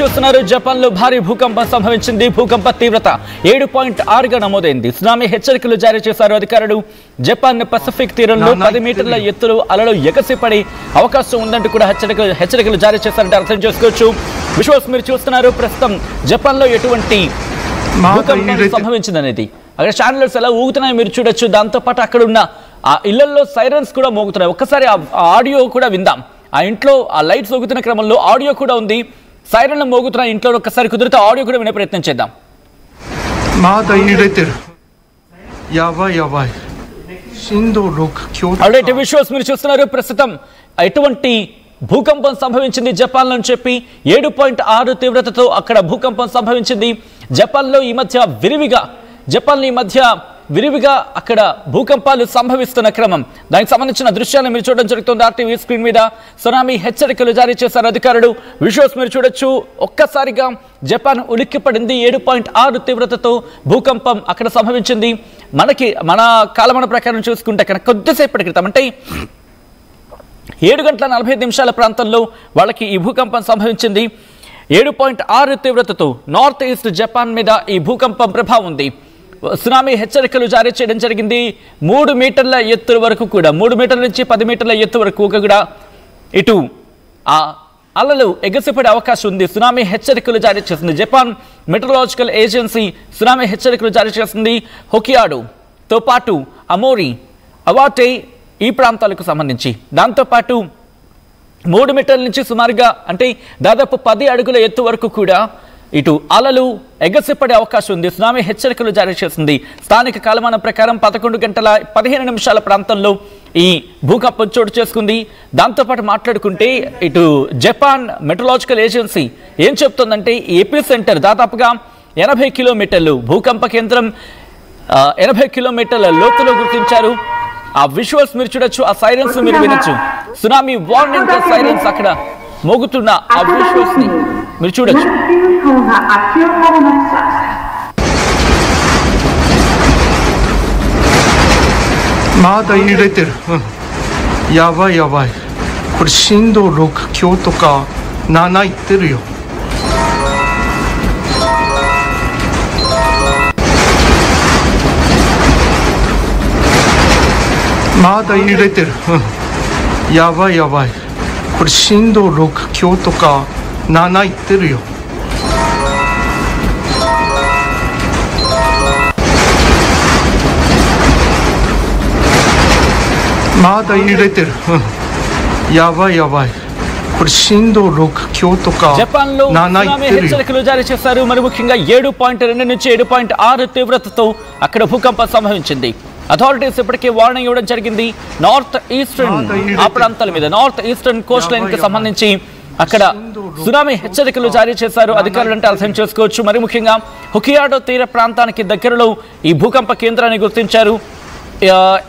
చూస్తున్నారు జపాన్లో భారీ భూకంపం సంభవించింది. భూకంప తీవ్రత 7.6గా నమోదైంది. సునామీ హెచ్చరికలు జారీ చేశారు అధికారులు. జపాన్ పసిఫిక్ తీరంలో 10 మీటర్ల ఎత్తులో అలలు ఎగసిపడే అవకాశం ఉందంటూ కూడా హెచ్చరికలు జారీ చేశారంటే అర్థం చేసుకోవచ్చు. విజువల్స్ మీరు చూస్తున్నారు. ప్రస్తుతం జపాన్లో ఎటువంటి భూకంపం సంభవించిందనేది అక్కడ ఛానల్స్ ఎలా ఊగుతున్నాయో మీరు చూడొచ్చు. దాంతోపాటు అక్కడ ఉన్న ఆ ఇళ్లలో సైరన్స్ కూడా మోగుతున్నాయి. ఒక్కసారి ఆ ఆడియో కూడా విందాం. ఆ ఇంట్లో ఆ లైట్స్ ఊగుతున్న క్రమంలో ఆడియో కూడా ఉంది. సైరన్లు మోగుతున్న ఇంట్లో ఒక్కసారి కుదిరితే ఆడియో కూడా వినే ప్రయత్నం చేద్దాం. విజువల్స్ మీరు చూస్తున్నారు. ప్రస్తుతం ఎటువంటి భూకంపం సంభవించింది జపాన్ లో చెప్పి 7.6 తీవ్రతతో అక్కడ భూకంపం సంభవించింది. జపాన్లో ఈ మధ్య విరివిగా అక్కడ భూకంపాలు సంభవిస్తున్న క్రమం, దానికి సంబంధించిన దృశ్యాలను మీరు చూడడం జరుగుతుంది. ఆర్టీవీ స్క్రీన్ మీద సునామీ హెచ్చరికలు జారీ చేశారు అధికారులు. విజువల్స్ మీరు చూడొచ్చు. ఒక్కసారిగా జపాన్ ఉలిక్కిపడింది. 7.6 తీవ్రతతో భూకంపం అక్కడ సంభవించింది. మన కాలమాన ప్రకారం చూసుకుంటే కనుక కొద్దిసేపటి క్రితం అంటే 7 గంటల 45 నిమిషాల ప్రాంతంలో వాళ్ళకి ఈ భూకంపం సంభవించింది. 7.6 తీవ్రతతో నార్త్ ఈస్ట్ జపాన్ మీద ఈ భూకంపం ప్రభావం ఉంది. సునామీ హెచ్చరికలు జారీ చేయడం జరిగింది. 3 మీటర్ల ఎత్తు వరకు కూడా 3 మీటర్ల నుంచి 10 మీటర్ల ఎత్తు వరకు కూడా ఇటు ఆ అలలు ఎగసిపడే అవకాశం ఉంది. సునామీ హెచ్చరికలు జారీ చేసింది జపాన్ మెట్రలాజికల్ ఏజెన్సీ. సునామీ హెచ్చరికలు జారీ చేసింది హొకియాడోతో పాటు అమోరి, అవాటే ఈ ప్రాంతాలకు సంబంధించి. దాంతోపాటు 3 మీటర్ల నుంచి సుమారుగా అంటే దాదాపు 10 అడుగుల ఎత్తు వరకు కూడా ఇటు అలలు ఎగసిపడే అవకాశం ఉంది. సునామీ హెచ్చరికలు జారీ చేసింది. స్థానిక కాలమానం ప్రకారం 11 గంటల 15 నిమిషాల ప్రాంతంలో ఈ భూకంపం చోటు చేసుకుంది. దాంతోపాటు మాట్లాడుకుంటే ఇటు జపాన్ మెట్రలాజికల్ ఏజెన్సీ ఏం చెప్తుందంటే ఏపీ సెంటర్ దాదాపుగా 80 కిలోమీటర్లు, భూకంప కేంద్రం 80 కిలోమీటర్ల లోతులో గుర్తించారు. ఆ విజువల్స్ మీరు చూడొచ్చు. ఆ సైరన్స్ మీరు వినొచ్చు. సునామీ వార్నింగ్ సైరన్స్ అక్కడ మోగుతున్న ఆ విజువల్స్ ని మీరు చూడొచ్చు.やばいこれ震度6強とか7いってるよ。まだ揺れてる。やばいこれ震度6強とか7いってるよ。まだ揺れてる。やばいこれ震度6強とか7いってるよ。హెచ్చరికలు జారీ చేశారు. మరి ముఖ్యంగా 7.2 నుంచి 7.6 తీవ్రతతో అక్కడ భూకంపం సంభవించింది. అథారిటీస్ ఇప్పటికే వార్నింగ్ ఇవ్వడం జరిగింది. నార్త్ ఈస్టర్న్ ఆ ప్రాంతాల మీద, నార్త్ ఈస్టర్న్ కోస్ట్ లైన్ కి సంబంధించి అక్కడ సునామీ హెచ్చరికలు జారీ చేశారు అధికారులు అంటే అర్థం చేసుకోవచ్చు. మరి ముఖ్యంగా హొకియాడో తీర ప్రాంతానికి దగ్గరలో ఈ భూకంప కేంద్రాన్ని గుర్తించారు.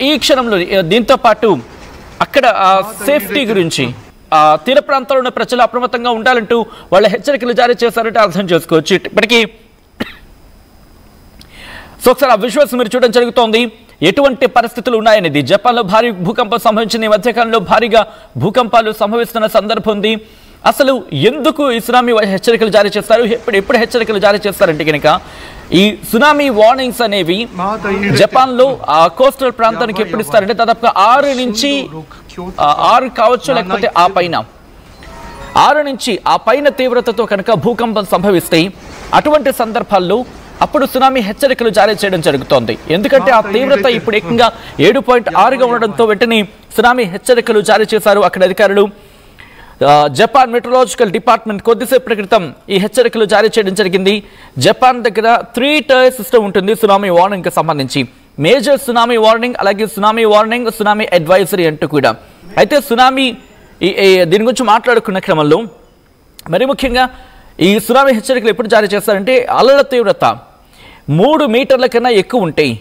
ఈ క్షణంలో దీంతో పాటు అక్కడ సేఫ్టీ గురించి తీర ప్రాంతాల్లో ఉన్న ప్రజలు అప్రమత్తంగా ఉండాలంటూ వాళ్ళ హెచ్చరికలు జారీ చేశారంటే అర్థం చేసుకోవచ్చు. ఇప్పటికీ సో ఒకసారి ఆ విజువల్స్ మీరు చూడడం జరుగుతోంది. ఎటువంటి పరిస్థితులు ఉన్నాయనేది. జపాన్లో భారీ భూకంపం సంభవించింది. ఈ మధ్యకాలంలో భారీగా భూకంపాలు సంభవిస్తున్న సందర్భం ఉంది. అసలు ఎందుకు ఈ సునామీ హెచ్చరికలు జారీ చేస్తారు, ఎప్పుడు హెచ్చరికలు జారీ చేస్తారంటే కనుక ఈ సునామీ వార్నింగ్స్ అనేవి జపాన్లో ఆ కోస్టల్ ప్రాంతానికి ఎప్పుడు ఇస్తారంటే దాదాపుగా 6 నుంచి 6 కావచ్చు, లేకపోతే ఆ పైన 6 నుంచి ఆ పైన తీవ్రతతో కనుక భూకంపం సంభవిస్తాయి. అటువంటి సందర్భాల్లో అప్పుడు సునామీ హెచ్చరికలు జారీ చేయడం జరుగుతోంది. ఎందుకంటే ఆ తీవ్రత ఇప్పుడు ఏకంగా 7.6గా ఉండడంతో వెంటనే సునామీ హెచ్చరికలు జారీ చేశారు అక్కడ అధికారులు. జపాన్ మెట్రలాజికల్ డిపార్ట్మెంట్ కొద్దిసేపటి క్రితం ఈ హెచ్చరికలు జారీ చేయడం జరిగింది. జపాన్ దగ్గర 3 టైర్ సిస్టమ్ ఉంటుంది సునామీ వార్నింగ్ కి సంబంధించి. మేజర్ సునామీ వార్నింగ్, అలాగే సునామీ వార్నింగ్, సునామీ అడ్వైజరీ అంటూ కూడా. అయితే సునామీ దీని గురించి మాట్లాడుకున్న క్రమంలో మరి ముఖ్యంగా ఈ సునామీ హెచ్చరికలు ఎప్పుడు జారీ చేస్తారంటే అలల తీవ్రత 3 మీటర్ల కన్నా ఎక్కువ ఉంటాయి.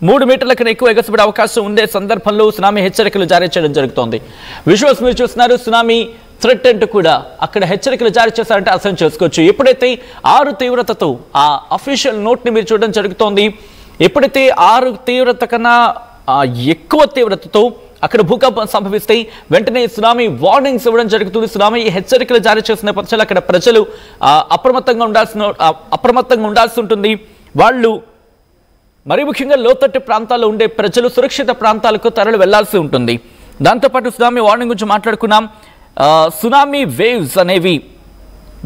3 మీటర్ల కన్నా ఎక్కువ ఎగసిపడే అవకాశం ఉండే సందర్భంలో సునామీ హెచ్చరికలు జారీ చేయడం జరుగుతోంది. విజువల్స్ మీరు చూస్తున్నారు. సునామీ థ్రెట్ అంటూ కూడా అక్కడ హెచ్చరికలు జారీ చేశారంటే అర్థం చేసుకోవచ్చు. ఎప్పుడైతే 6 తీవ్రతతో ఆ అఫీషియల్ నోట్ని మీరు చూడడం జరుగుతోంది. ఎప్పుడైతే 6 తీవ్రత కన్నా ఎక్కువ తీవ్రతతో అక్కడ భూకంపం సంభవిస్తే వెంటనే సునామీ వార్నింగ్స్ ఇవ్వడం జరుగుతుంది. సునామీ హెచ్చరికలు జారీ చేసిన నేపథ్యంలో అక్కడ ప్రజలు అప్రమత్తంగా ఉండాల్సి ఉంటుంది. వాళ్ళు మరి ముఖ్యంగా లోతట్టు ప్రాంతాల్లో ఉండే ప్రజలు సురక్షిత ప్రాంతాలకు తరలి వెళ్లాల్సి ఉంటుంది. దాంతోపాటు సునామీ వార్నింగ్ గురించి మాట్లాడుకున్నాం. సునామీ వేవ్స్ అనేవి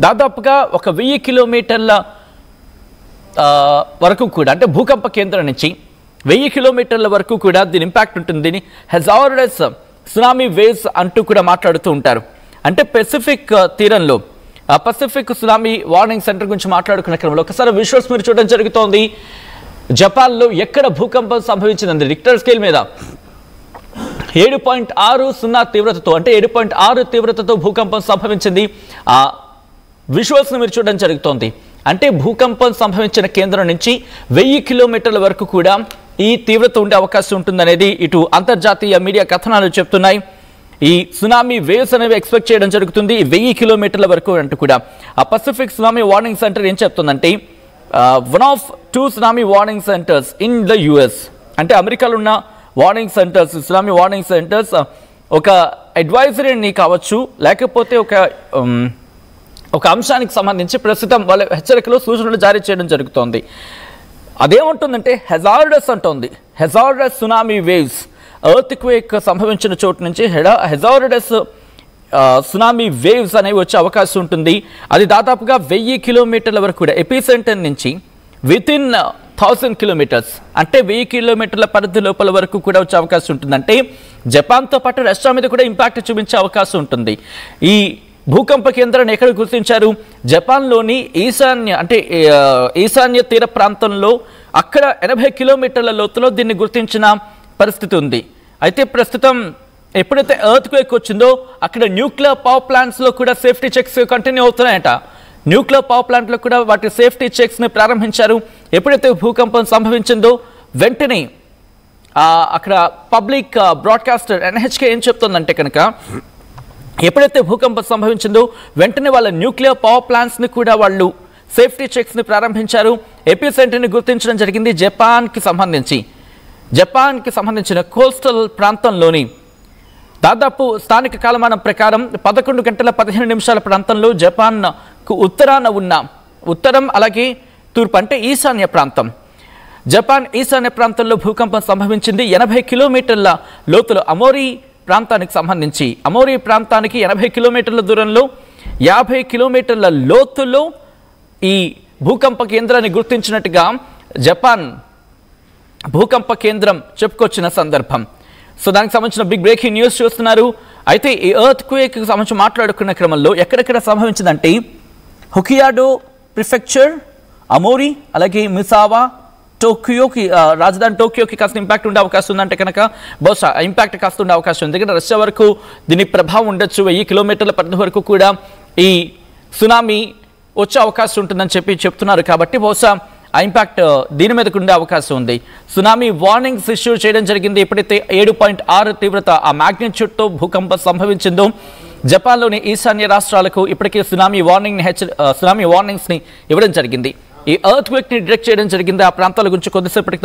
దాదాపుగా 1000 కిలోమీటర్ల వరకు కూడా, అంటే భూకంప కేంద్రం నుంచి 1000 కిలోమీటర్ల వరకు కూడా దీని ఇంపాక్ట్ ఉంటుంది. హెజార్డస్ సునామీ వేవ్స్ అంటూ కూడా మాట్లాడుతూ ఉంటారు. అంటే పెసిఫిక్ తీరంలో పసిఫిక్ సునామీ వార్నింగ్ సెంటర్ గురించి మాట్లాడుకునే క్రమంలో ఒకసారి విజువల్స్ మీరు చూడడం జరుగుతోంది. జపాన్లో ఎక్కడ భూకంపం సంభవించిందండి రిక్టర్ స్కేల్ మీద 7.60 తీవ్రతతో, అంటే 7.6 తీవ్రతతో భూకంపం సంభవించింది. ఆ విజువల్స్ మీరు చూడడం జరుగుతోంది. అంటే భూకంపం సంభవించిన కేంద్రం నుంచి 1000 కిలోమీటర్ల వరకు కూడా ఈ తీవ్రత ఉండే అవకాశం ఉంటుందనేది ఇటు అంతర్జాతీయ మీడియా కథనాలు చెప్తున్నాయి. ఈ సునామీ వేవ్స్ అనేవి ఎక్స్పెక్ట్ చేయడం జరుగుతుంది 1000 కిలోమీటర్ల వరకు అంటూ కూడా. ఆ పసిఫిక్ సునామీ వార్నింగ్ సెంటర్ ఏం చెప్తుందంటే one of 2 tsunami warning centres in the US, అంటే అమెరికాలో ఉన్న warning centres, tsunami warning centres ఒక అడ్వైజరీని కావచ్చు, లేకపోతే ఒక అంశానికి సంబంధించి ప్రస్తుతం వాళ్ళ హెచ్చరికలు సూచనలు జారీ చేయడం జరుగుతోంది. అదేముంటుందంటే హెజార్డస్ అంటోంది. Hazardous tsunami waves, earth quake సంభవించిన చోటు నుంచి హెజార్డస్ సునామీ వేవ్స్ అనేవి వచ్చే అవకాశం ఉంటుంది. అది దాదాపుగా 1000 కిలోమీటర్ల వరకు కూడా ఎపిసెంటర్ నుంచి వితిన్ 1000 కిలోమీటర్స్, అంటే 1000 కిలోమీటర్ల పరిధి లోపల వరకు కూడా వచ్చే అవకాశం ఉంటుంది. అంటే జపాన్తో పాటు రష్యా మీద కూడా ఇంపాక్ట్ చూపించే అవకాశం ఉంటుంది. ఈ భూకంప కేంద్రాన్ని ఎక్కడ గుర్తించారు? జపాన్లోని ఈశాన్య తీర ప్రాంతంలో, అక్కడ 80 కిలోమీటర్ల లోతులో దీన్ని గుర్తించిన పరిస్థితి ఉంది. అయితే ప్రస్తుతం ఎప్పుడైతే ఎర్త్ క్వేక్ వచ్చిందో అక్కడ న్యూక్లియర్ పవర్ ప్లాంట్స్లో కూడా సేఫ్టీ చెక్స్ కంటిన్యూ అవుతున్నాయట. న్యూక్లియర్ పవర్ ప్లాంట్లో కూడా వాటి సేఫ్టీ చెక్స్ని ప్రారంభించారు. ఎప్పుడైతే భూకంపం సంభవించిందో వెంటనే అక్కడ పబ్లిక్ బ్రాడ్కాస్టర్ ఎన్హెచ్కే ఏం చెప్తుందంటే కనుక ఎప్పుడైతే భూకంపం సంభవించిందో వెంటనే వాళ్ళ న్యూక్లియర్ పవర్ ప్లాంట్స్ని కూడా వాళ్ళు సేఫ్టీ చెక్స్ని ప్రారంభించారు. ఎపిసెంటర్ని గుర్తించడం జరిగింది. జపాన్కి సంబంధించిన కోస్టల్ ప్రాంతంలోని దాదాపు స్థానిక కాలమానం ప్రకారం 11 గంటల 15 నిమిషాల ప్రాంతంలో జపాన్కు ఉత్తరాన ఉన్న ఉత్తరం అలాగే తూర్పు, అంటే ఈశాన్య ప్రాంతం, జపాన్ ఈశాన్య ప్రాంతంలో భూకంపం సంభవించింది. 80 కిలోమీటర్ల లోతులో అమోరీ ప్రాంతానికి 80 కిలోమీటర్ల దూరంలో 50 కిలోమీటర్ల లోతులో ఈ భూకంప కేంద్రాన్ని గుర్తించినట్టుగా జపాన్ భూకంప కేంద్రం చెప్పుకొచ్చిన సందర్భం. సో దానికి సంబంధించిన బిగ్ బ్రేకింగ్ న్యూస్ చూస్తున్నారు. అయితే ఈ ఎర్త్ క్వేక్ సంబంధించి మాట్లాడుకున్న క్రమంలో ఎక్కడెక్కడ సంభవించిందంటే హొకియాడో ప్రిఫెక్చర్, అమోరీ, అలాగే మిసావా, టోక్యోకి రాజధాని టోక్యోకి కాస్త ఇంపాక్ట్ ఉండే అవకాశం ఉందంటే కనుక బహుశా ఇంపాక్ట్ కాస్త ఉండే అవకాశం ఉంది. ఎందుకంటే రష్యా వరకు దీని ప్రభావం ఉండొచ్చు. 1000 కిలోమీటర్ల పరిధి వరకు కూడా ఈ సునామీ వచ్చే అవకాశం ఉంటుందని చెప్తున్నారు. కాబట్టి బహుశా ఆ ఇంపాక్ట్ దీని మీదకు ఉండే అవకాశం ఉంది. సునామీ వార్నింగ్స్ ఇష్యూ చేయడం జరిగింది. ఎప్పుడైతే 7.6 తీవ్రత ఆ మ్యాగ్నిట్యూడ్తో భూకంపం సంభవించిందో జపాన్లోని ఈశాన్య రాష్ట్రాలకు ఇప్పటికే సునామీ వార్నింగ్స్ని ఇవ్వడం జరిగింది. ఈ ఎర్త్ క్వేక్ని డిటెక్ట్ చేయడం జరిగింది. ఆ ప్రాంతాల గురించి కొద్దిసేపటికి